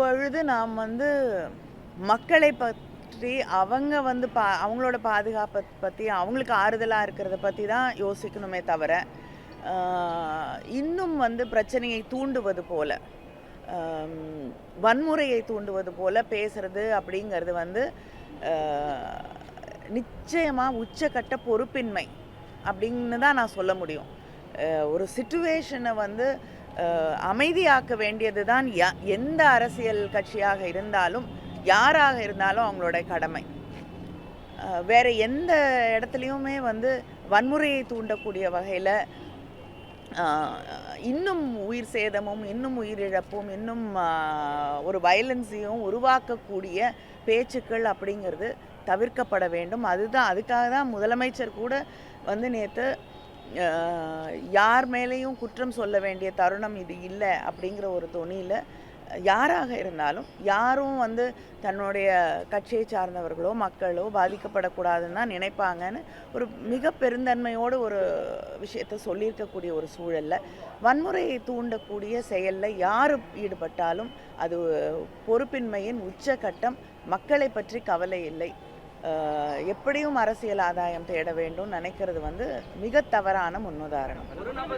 இப்பொழுது நாம் வந்து மக்களை பற்றி அவங்க வந்து அவங்களோட பாதுகாப்பை பற்றி அவங்களுக்கு ஆறுதலாக இருக்கிறத பற்றி தான் யோசிக்கணுமே தவிர இன்னும் வந்து பிரச்சனையை தூண்டுவது போல வன்முறையை தூண்டுவது போல பேசுறது அப்படிங்கிறது வந்து நிச்சயமாக உச்சக்கட்ட பொறுப்பின்மை அப்படின்னு தான் நான் சொல்ல முடியும். ஒரு சிச்சுவேஷனை வந்து அமைதியாக்க வேண்டியது தான் எந்த அரசியல் கட்சியாக இருந்தாலும் யாராக இருந்தாலும் அவங்களோட கடமை. வேறு எந்த இடத்துலையுமே வந்து வன்முறையை தூண்டக்கூடிய வகையில் இன்னும் உயிர் சேதமும் இன்னும் உயிரிழப்பும் இன்னும் ஒரு வயலன்ஸையும் உருவாக்கக்கூடிய பேச்சுக்கள் அப்படிங்கிறது தவிர்க்கப்பட வேண்டும். அதுக்காக தான் முதலமைச்சர் கூட வந்து நேற்று யார் மேலேயும் குற்றம் சொல்ல வேண்டிய தருணம் இது இல்லை அப்படிங்கிற ஒரு தொனியில் யாராக இருந்தாலும் யாரும் வந்து தன்னுடைய கட்சியை சார்ந்தவர்களோ மக்களோ பாதிக்கப்படக்கூடாதுன்னு தான் நினைப்பாங்கன்னு ஒரு மிக பெருந்தன்மையோடு ஒரு விஷயத்தை சொல்லியிருக்கக்கூடிய ஒரு சூழலில் வன்முறையை தூண்டக்கூடிய செயலில் யார் ஈடுபட்டாலும் அது பொறுப்பின்மையின் உச்சகட்டம். மக்களை பற்றி கவலை இல்லை, எப்படியும் அரசியல் ஆதாயம் தேட வேண்டும் நினைக்கிறது வந்து மிக தவறான முன்னுதாரணம்.